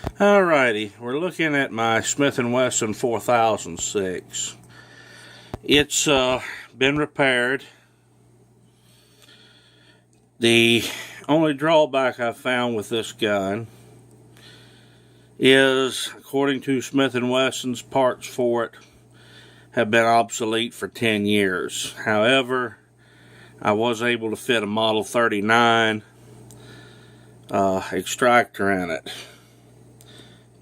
Alrighty, we're looking at my Smith & Wesson 4006. It's been repaired. The only drawback I've found with this gun is, according to Smith & Wesson's, parts for it have been obsolete for 10 years. However, I was able to fit a Model 39 extractor in it.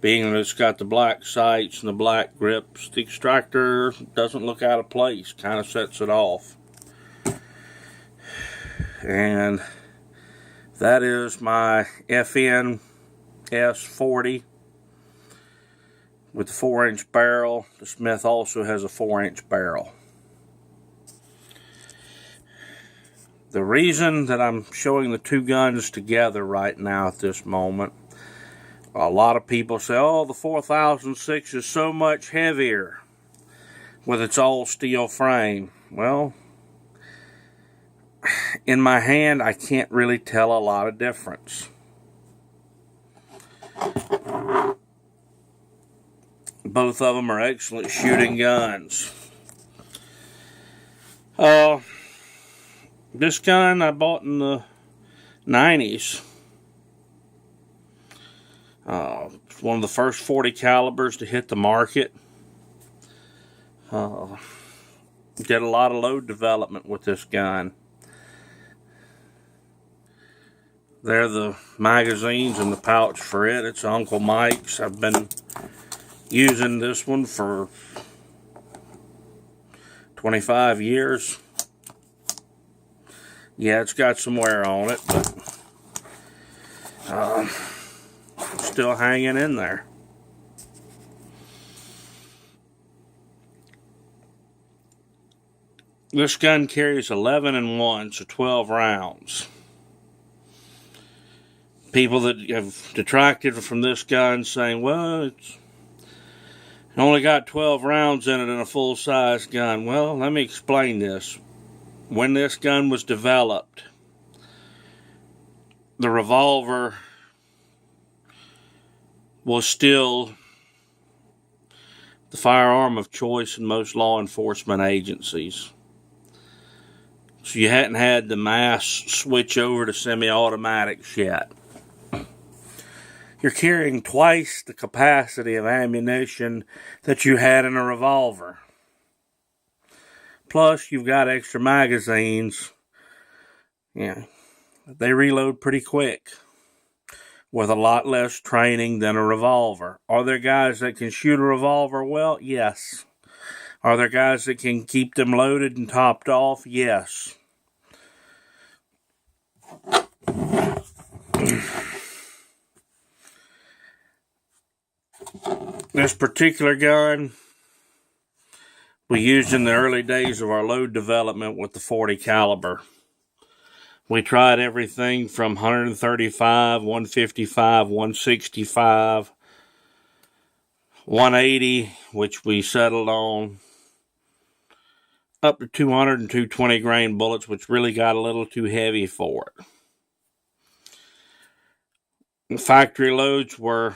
Being that it's got the black sights and the black grips, the extractor doesn't look out of place, kind of sets it off. And that is my FN S40 with the 4-inch barrel. The Smith also has a 4-inch barrel. The reason that I'm showing the two guns together right now at this moment, a lot of people say, oh, the 4006 is so much heavier with its all steel frame. Well, in my hand, I can't really tell a lot of difference. Both of them are excellent shooting guns. This gun I bought in the 90s. It's one of the first 40 calibers to hit the market. Did a lot of load development with this gun. There are the magazines in the pouch for it. It's Uncle Mike's. I've been using this one for 25 years. Yeah, it's got some wear on it, but still hanging in there. This gun carries 11 and 1, so 12 rounds. People that have detracted from this gun saying, well, it's only got 12 rounds in it in a full-size gun. Well, let me explain this. When this gun was developed, the revolver was still the firearm of choice in most law enforcement agencies. So you hadn't had the mass switch over to semi-automatics yet. You're carrying twice the capacity of ammunition that you had in a revolver. Plus, you've got extra magazines. Yeah, they reload pretty quick with a lot less training than a revolver. Are there guys that can shoot a revolver well? Yes. Are there guys that can keep them loaded and topped off? Yes. This particular gun we used in the early days of our load development with the 40 caliber. We tried everything from 135, 155, 165, 180, which we settled on, up to 200 and 220 grain bullets, which really got a little too heavy for it. The factory loads were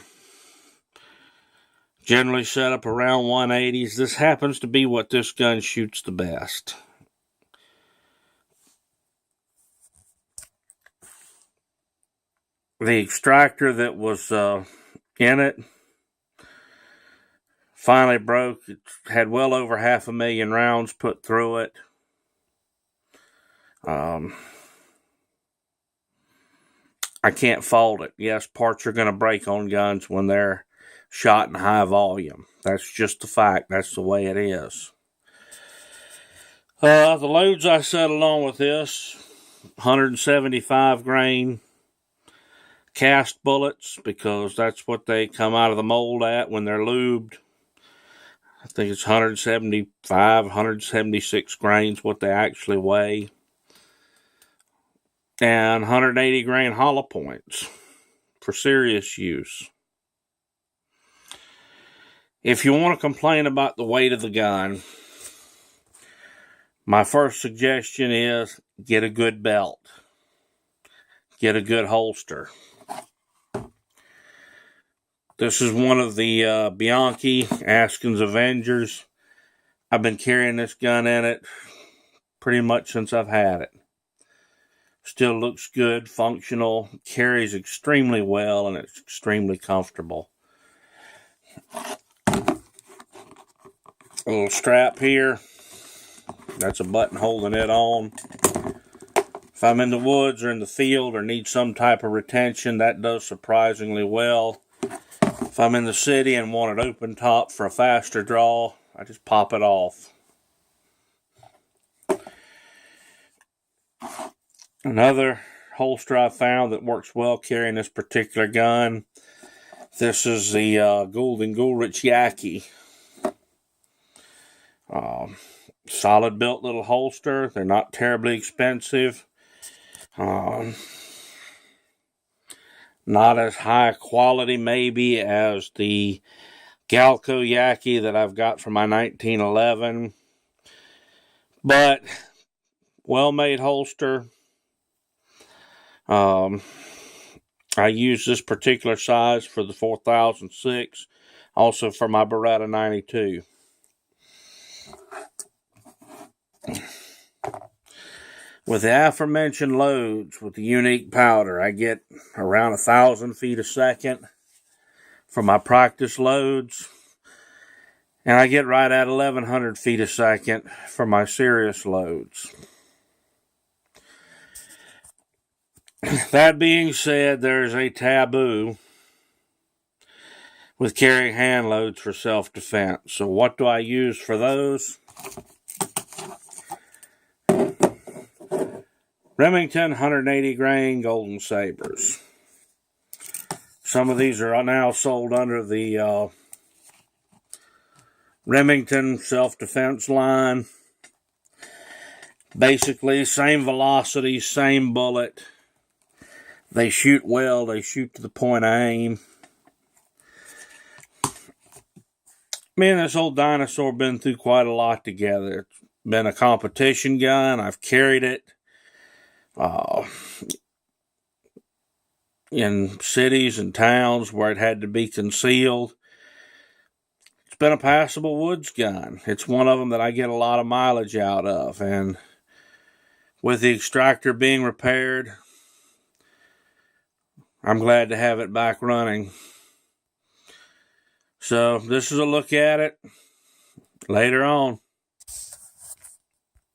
generally set up around 180s. This happens to be what this gun shoots the best. The extractor that was in it finally broke. It had well over 500,000 rounds put through it. I can't fault it. Yes, parts are going to break on guns when they're shot in high volume. That's just the fact. That's the way it is. The loads I settled on with this, 175 grain cast bullets, because that's what they come out of the mold at when they're lubed. I think it's 175, 176 grains what they actually weigh. And 180 grain hollow points for serious use. If you want to complain about the weight of the gun, my first suggestion is get a good belt. Get a good holster. This is one of the Bianchi Askins Avengers. I've been carrying this gun in it pretty much since I've had it. Still looks good, functional, carries extremely well, and it's extremely comfortable. A little strap here. That's a button holding it on. If I'm in the woods or in the field or need some type of retention, that does surprisingly well. If I'm in the city and want it open top for a faster draw, I just pop it off. Another holster I found that works well carrying this particular gun. This is the Golden Gulrich Yaki. Solid built little holster. They're not terribly expensive. Not as high quality maybe as the Galco Yaki that I've got from my 1911. But well-made holster. I use this particular size for the 4006, also for my Beretta 92. With the aforementioned loads, with the unique powder, I get around 1,000 feet a second for my practice loads, and I get right at 1,100 feet a second for my serious loads. That being said, there's a taboo with carrying hand loads for self-defense. So what do I use for those? Remington 180 grain Golden Sabres. Some of these are now sold under the Remington self-defense line. Basically, same velocity, same bullet. They shoot well. They shoot to the point of aim. Me and this old dinosaur been through quite a lot together. It's been a competition gun. I've carried it in cities and towns where it had to be concealed. It's been a passable woods gun. It's one of them that I get a lot of mileage out of. And with the extractor being repaired, I'm glad to have it back running. So this is a look at it later on.